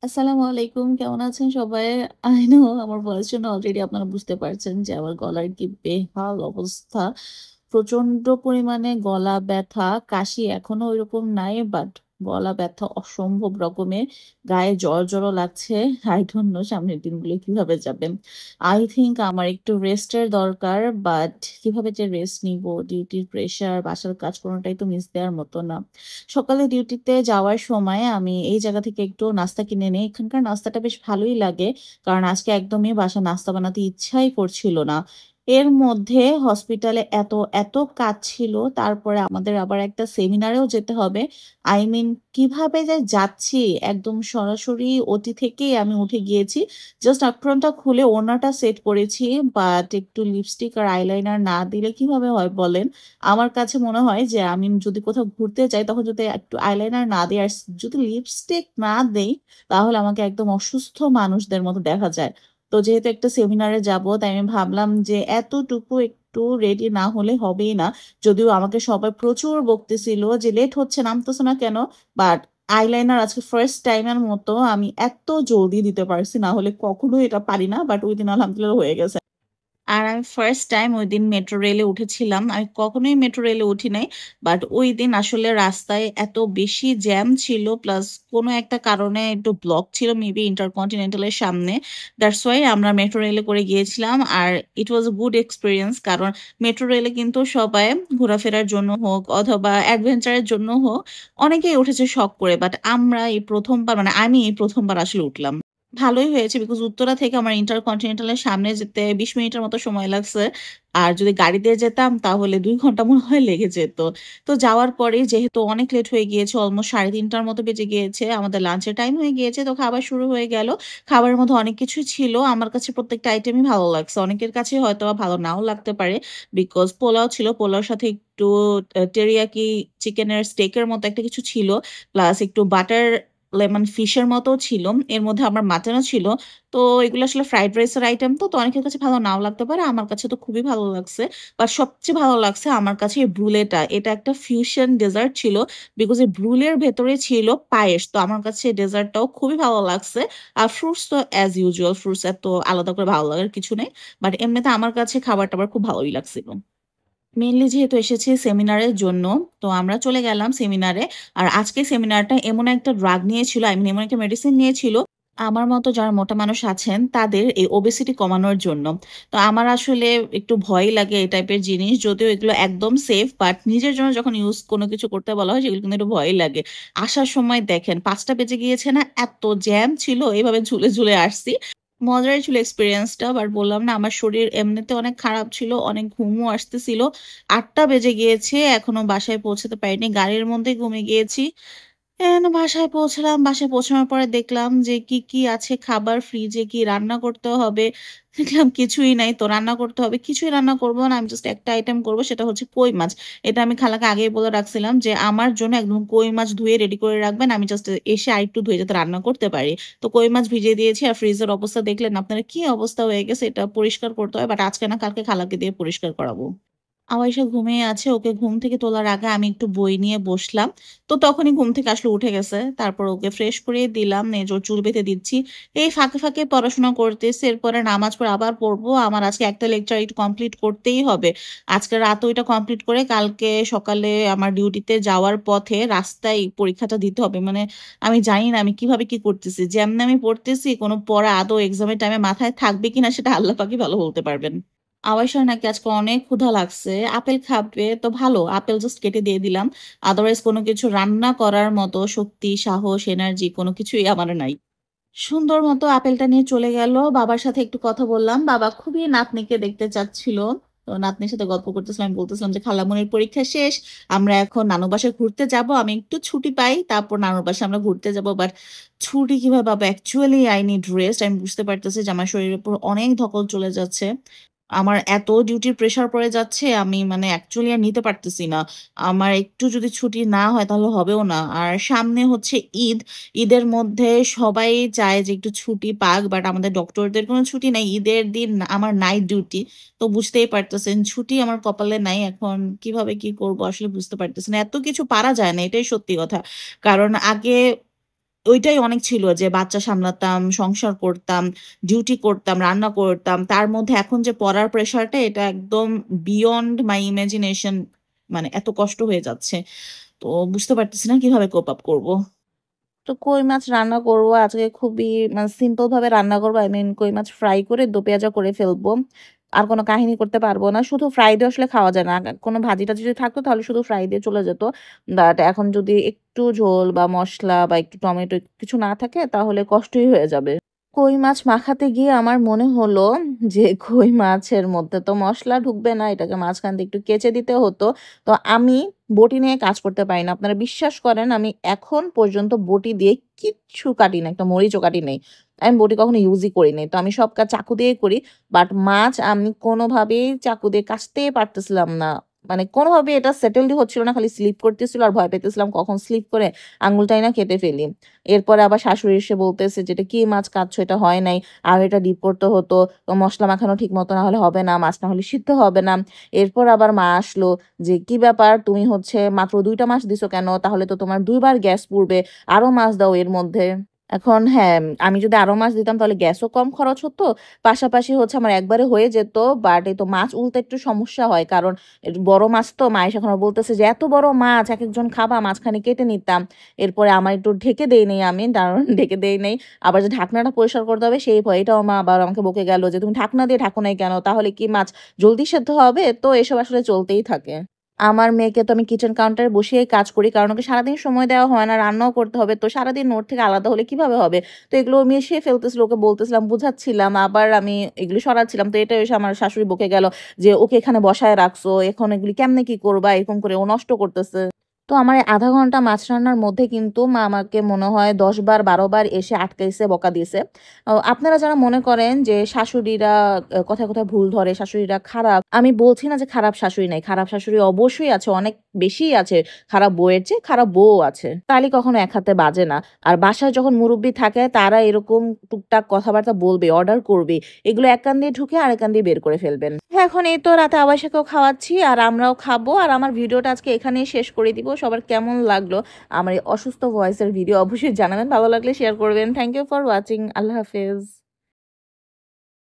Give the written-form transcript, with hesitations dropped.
আসসালামু আলাইকুম। কেমন আছেন সবাই? I know আমার ভয়েস শুনে অলরেডি আপনারা বুঝতে পারছেন যে আমার গলার কি বেহাল অবস্থা। প্রচন্ড পরিমাণে গলা ব্যথা, কাশি এখনো ঐরকম নাই বাট গলা ব্যথা অসম্ভব রকমের। গায়ে জ্বর লাগছে। I don't know সামনের দিনগুলো কিভাবে যাবে। I think আমার একটু রেস্টের দরকার বাট কিভাবে যে রেস্ট নিবো? ডিউটির প্রেশার, বাসার কাজ কোনটাই তো মিস দেওয়ার মতো না। সকালে ডিউটিতে যাওয়ার সময় আমি এই জায়গা থেকে একটু নাস্তা কিনে নেই। এখানকার নাস্তাটা বেশ ভালোই লাগে। কারণ আজকে একদমই বাসায় নাস্তা বানাতে ইচ্ছাই করছিল না। এর মধ্যে হসপিটালে এত কাজ ছিল। তারপরে আমাদের আবার একটা সেমিনারেও যেতে হবে। I mean কিভাবে যে যাচ্ছি একদম সরাসরি ওটি থেকেই আমি উঠে গিয়েছি। জাস্ট অ্যাপ্রনটা খুলে ওড়নাটা সেট করেছি। বাট একটু লিপস্টিক আর আইলাইনার না দিলে কিভাবে হয় বলেন? আমার কাছে মনে হয় যে আমি যদি কোথাও ঘুরতে যাই তখন যদি একটু আইলাইনার না দেই আর যদি লিপস্টিক না দেই তাহলে আমাকে একদম অসুস্থ মানুষদের মতো দেখা যায়। তো যেহেতু একটা সেমিনারে যাব তাই আমি ভাবলাম যে এতটুকু একটু রেডি না হলে হবেই না। যদিও আমাকে সবাই প্রচুর বকতেছিল যে লেট হচ্ছে নামতেছো না কেন? বাট আইলাইনার আজকে ফার্স্ট টাইমের মতো আমি এত জলদি দিতে পারছি না হলে কখনোই এটা পারি না। বাট ওইদিন আলহামদুলিল্লাহ হয়ে গেছে। আর আমি ফার্স্ট টাইম ওইদিন মেট্রো রেলে উঠেছিলাম। আমি কখনোই মেট্রো রেলে উঠি নাই। বাট ওইদিন আসলে রাস্তায় এত বেশি জ্যাম ছিল প্লাস কোনো একটা কারণে একটু ব্লক ছিল মেবি ইন্টারকন্টিনেন্টাল এর সামনে। দ্যাটস ওয়াই আমরা মেট্রো রেলে করে গিয়েছিলাম। আর ইট ওয়াজ আ গুড এক্সপেরিয়েন্স কারণ মেট্রো রেলে কিন্তু সবাই ঘোরাফেরার জন্য হোক অথবা অ্যাডভেঞ্চারের জন্য হোক অনেকেই উঠেছে শখ করে। বাট আমরা এই ১ম বার মানে আমি এই ১ম বার আসলে উঠলাম। ভালোই হয়েছে বিকজ উত্তরা থেকে আমার ইন্টারকন্টিনেন্টাল এর সামনে যেতে ২০ মিনিটের মতো সময় লাগছে। আর যদি গাড়ি দিয়ে যেতাম তাহলে ২ ঘন্টা মনে হয় লেগে যেত। তো যাওয়ার পরে যেহেতু অনেক লেট হয়ে গিয়েছে অলমোস্ট ৩:৩০ টার মতো বেজে গিয়েছে। আমাদের লাঞ্চের টাইম হয়ে গিয়েছে। তো খাবার শুরু হয়ে গেল। খাবারের মধ্যে অনেক কিছুই ছিল। আমার কাছে প্রত্যেকটা আইটেমই ভালো লাগছে। অনেকের কাছে হয়তোবা ভালো নাও লাগতে পারে। বিকজ পোলাও ছিল। পোলাওর সাথে একটু টেরিয়াকি চিকেনের স্টেকের মতো একটা কিছু ছিল। প্লাস একটু বাটার লেমন ফিশের মতোও ছিল। এর মধ্যে আবার মাটনও ছিল। তো এগুলো আসলে ফ্রাইড রাইসের আইটেম তো অনেকের কাছে ভালো নাও লাগতে পারে। আমার কাছে তো খুবই ভালো লাগছে। বাট সবচেয়ে ভালো লাগছে আমার কাছে এই ব্রুলেটা। এটা একটা ফিউশন ডেজার্ট ছিল। বিকজ এই ব্রুলের ভেতরে ছিল পায়েস। তো আমার কাছে ডেজার্টটাও খুবই ভালো লাগছে। আর ফ্রুটস তো অ্যাজ ইউজুয়াল ফ্রুটস এত আলাদা করে ভালো লাগার কিছু নেই। বাট এমনিতে আমার কাছে খাবার-টাবার খুব ভালোই লাগছিল। মেইনলি যেহেতু এসেছি সেমিনারের জন্য, তো আমরা চলে গেলাম সেমিনারে। আর আজকে সেমিনারটা এমন একটা ড্রাগ নিয়েছিল, I mean এমন একটা মেডিসিন নিয়েছিল, আমার মতো যারা মোটা মানুষ আছেন তাদের এই ওবেসিটি কমানোর জন্য। তো আমার আসলে একটু ভয়ই লাগে এই টাইপের জিনিস। যদিও এগুলো একদম সেফ বাট নিজের জন্য যখন ইউজ কোনো কিছু করতে বলা হয় সেগুলো কিন্তু একটু ভয়ই লাগে। আসার সময় দেখেন ৫টা বেজে গিয়েছে না, এত জ্যাম ছিল এভাবে ঝুলে আসছি। মজারই ছিল এক্সপেরিয়েন্সটা। বাট বললাম না আমার শরীর এমনিতে অনেক খারাপ ছিল। অনেক ঘুমও আসতেছিল। ৮টা বেজে গিয়েছে। এখনো বাসায় পৌঁছাতে পারিনি। গাড়ির মধ্যেই ঘুমিয়ে গিয়েছি। বাসায় পৌঁছালাম। বাসায় পৌঁছানোর পরে দেখলাম যে কি আছে খাবার ফ্রিজে কি রান্না করতে হবে। দেখলাম কিছুই নাই। তো রান্না করতে হবে। কিছুই রান্না করব না। আমি জাস্ট একটা আইটেম করব সেটা হচ্ছে কই মাছ। এটা আমি খালাকে আগেই বলে রাখছিলাম যে আমার জন্য একদম কই মাছ ধুয়ে রেডি করে রাখবেন। আমি জাস্ট এসে আরেকটু ধুয়ে যাতে রান্না করতে পারি। তো কই মাছ ভিজিয়ে দিয়েছি আর ফ্রিজের অবস্থা দেখলেন আপনারা কি অবস্থা হয়ে গেছে এটা পরিষ্কার করতে হয়। বাট আজকে না কালকে খালাকে দিয়ে পরিষ্কার করাবো। আওয়াইশা ঘুমিয়ে আছে। ওকে ঘুম থেকে তোলার আগে আমি একটু বই নিয়ে বসলাম। তো তখনই ঘুম থেকে আসলে উঠে গেছে। তারপর ওকে ফ্রেশ করিয়ে দিলাম। ওর চুল বেঁধে দিচ্ছি। এই ফাঁকে পড়াশোনা করতেছি। এরপরে নামাজ পড়ে আবার পড়বো। আমার আজকে একটা লেকচার একটু কমপ্লিট করতেই হবে। আজকে রাতেও এটা কমপ্লিট করে কালকে সকালে আমার ডিউটিতে যাওয়ার পথে রাস্তায় পরীক্ষাটা দিতে হবে। মানে আমি জানি না আমি কিভাবে কি করতেছি। যেমনে আমি পড়তেছি কোনো পড়া আদৌ এক্সামের টাইমে মাথায় থাকবে কিনা সেটা আল্লাহ পাকই ভালো বলতে পারবেন। আওয়াইশার নাকি আজকে অনেক ক্ষুধা লাগছে। আপেল খাবে তো ভালো। আপেল জাস্ট কেটে দিয়ে দিলাম। আদারওয়াইজ কোনো কিছু রান্না করার মতো শক্তি, সাহস, এনার্জি কোনো কিছুই আমার নাই। সুন্দর মতো আপেলটা নিয়ে চলে গেল। বাবার সাথে একটু কথা বললাম। বাবা খুবই নাতনিকে দেখতে চাচ্ছিল। তো নাতনির সাথে গল্প করতেছিলাম। আমি বলতেছিলাম যে খালামণির পরীক্ষা শেষ। আমরা এখন নানু বাসায় ঘুরতে যাব। আমি একটু ছুটি পাই। তারপর নানুর বাসায় আমরা ঘুরতে যাব। বাট ছুটি কিভাবে পাবো? Actually I need rest. আমি বুঝতে পারতেছি যে আমার শরীরের উপর অনেক ধকল চলে যাচ্ছে। আমার এত ডিউটির প্রেশার পড়ে যাচ্ছে আমি মানে অ্যাকচুয়ালি আর নিতে পারতেছি না। আমার একটু যদি ছুটি না হয় তাহলে হবেও না। আর সামনে হচ্ছে ঈদ। ঈদের মধ্যে সবাই চায় যে একটু ছুটি পাক। বাট আমাদের ডক্টরদের কোনো ছুটি নাই। ঈদের দিন আমার নাইট ডিউটি। তো বুঝতেই পারতেছেন ছুটি আমার কপালে নাই। এখন কিভাবে কি করব আসলে বুঝতে পারতেছি না। এত কিছু পারা যায় না এটাই সত্যি কথা। কারণ আগে ওইটাই অনেক ছিল যে বাচ্চা সামলাতাম, সংসার করতাম, ডিউটি করতাম, রান্না করতাম। তার মধ্যে এখন যে পড়ার প্রেশারটা এটা একদম বিয়ন্ড মাই ইমাজিনেশন, মানে এত কষ্ট হয়ে যাচ্ছে। তো বুঝতে পারতেছি না কিভাবে কোপ আপ করব। তো কই মাছ রান্না করব আজকে খুবই মানে সিম্পল ভাবে রান্না করব। আই মিন কই মাছ ফ্রাই করে দো পেঁয়াজা করে ফেলবো। আর কোন কাহিনী করতে পারবো না। শুধু ফ্রাই দিয়ে আসলে খাওয়া যায় না। কোন ভাজি-টাজি যদি থাকতো তাহলে শুধু ফ্রাই দিয়ে চলে যেত। বাট এখন যদি একটু ঝোল বা মসলা বা একটু টমেটো কিছু না থাকে তাহলে কষ্টই হয়ে যাবে। কই মাছ মাখাতে গিয়ে আমার মনে হলো যে কই মাছের মধ্যে তো মসলা ঢুকবে না। এটাকে মাঝখান দিয়ে একটু কেচে দিতে হতো। তো আমি বটি নিয়ে কাজ করতে পারি না। আপনারা বিশ্বাস করেন আমি এখন পর্যন্ত বটি দিয়ে কিচ্ছু কাটি না। একটা মরিচও কাটি নাই। আমি বটি কখনো ইউজই করি নাই। তো আমি সব কাজ চাকু দিয়েই করি। বাট মাছ আমি কোনোভাবেই চাকু দিয়ে কাটতেই পারতেছিলাম না। মানে কোনোভাবেই এটা সেটেলডই হচ্ছিল না। খালি স্লিপ করতেছিল আর ভয় পেতেছিলাম কখন স্লিপ করে আঙুলটাই না কেটে ফেলি। এরপরে আবার শাশুড়ি এসে বলতেছে যে, "এটা কি মাছ কাটছো? এটা হয় নাই। আর এটা ডিপ করতে হতো। মসলা মাখানো ঠিক মতো না হলে হবে না। মাছ না হলে সিদ্ধ হবে না।" এরপর আবার মা আসলো যে, "কি ব্যাপার? তুমি হচ্ছে মাত্র ২ টা মাছ দিছো কেন? তাহলে তো তোমার ২ বার গ্যাস পুড়বে। আরো মাছ দাও এর মধ্যে।" এখন হ্যাঁ, আমি যদি আরো মাছ দিতাম তাহলে গ্যাসও কম খরচ হতো। পাশাপাশি হচ্ছে আমার একবারে হয়ে যেত। বাট এই তো মাছ উলতে একটু সমস্যা হয়। কারণ বড় মাছ তো মা এসে এখন আবার বলতেছে যে, "এত বড় মাছ একেকজন খাবা?" মাঝখানে কেটে নিতাম। এরপরে আমার একটু ঢেকে দেই নাই আমি। কারণ ঢেকে দেই নাই। আবার যে ঢাকনাটা পরিষ্কার করতে হবে সেই ভয়। এটাও মা আবার আমাকে বকে গেল যে, "তুমি ঢাকনা দিয়ে ঢাকো নাই কেন? তাহলে কি মাছ জলদি সেদ্ধ হবে?" তো এসব আসলে চলতেই থাকে। আমার মেয়েকে তো আমি কিচেন কাউন্টারে বসিয়েই কাজ করি। কারণ ওকে সারাদিন সময় দেওয়া হয় না, রান্নাও করতে হবে। তো সারাদিন ওর থেকে আলাদা হলে কিভাবে হবে? তো এগুলো ও মিশিয়ে ফেলতেছিল। ওকে বলতেছিলাম, বুঝাচ্ছিলাম। আবার আমি এগুলো সরাচ্ছিলাম। তো এটা এসে আমার শাশুড়ি বকে গেল যে, "ওকে এখানে বসায় রাখছো। এখন এগুলি কেমনে কি করবা? এরকম করে ও নষ্ট করতেছে।" তো আমার এই ০.৫ ঘন্টা মাছ রান্নার মধ্যে কিন্তু মা আমাকে মনে হয় ১০ বার ১২ বার এসে আটকাইছে, বকা দিছে। আপনারা যারা মনে করেন যে শাশুড়িরা কথায়, কথায় ভুল ধরে, শাশুড়িরা খারাপ, আমি বলছি না যে খারাপ শাশুড়ি নাই। খারাপ শাশুড়ি অবশ্যই আছে, অনেক বেশিই আছে। খারাপ বউয়ের চেয়ে খারাপ বউও আছে। তালি কখনো এক হাতে বাজে না। আর বাসায় যখন মুরুব্বি থাকে তারা এরকম টুকটাক কথাবার্তা বলবে, অর্ডার করবে। এগুলো এক কান দিয়ে ঢুকে আরেক কান দিয়ে বের করে ফেলবেন। হ্যাঁ, এখন এই তো রাতে আবাসিয়াকেও খাওয়াচ্ছি আর আমরাও খাবো। আর আমার ভিডিওটা আজকে এখানেই শেষ করে দিব। সবার কেমন লাগলো আমার এই অসুস্থ ভয়েসের ভিডিও অবশ্যই জানাবেন। ভালো লাগলে শেয়ার করবেন। Thank you for watching. আল্লাহ হাফেজ।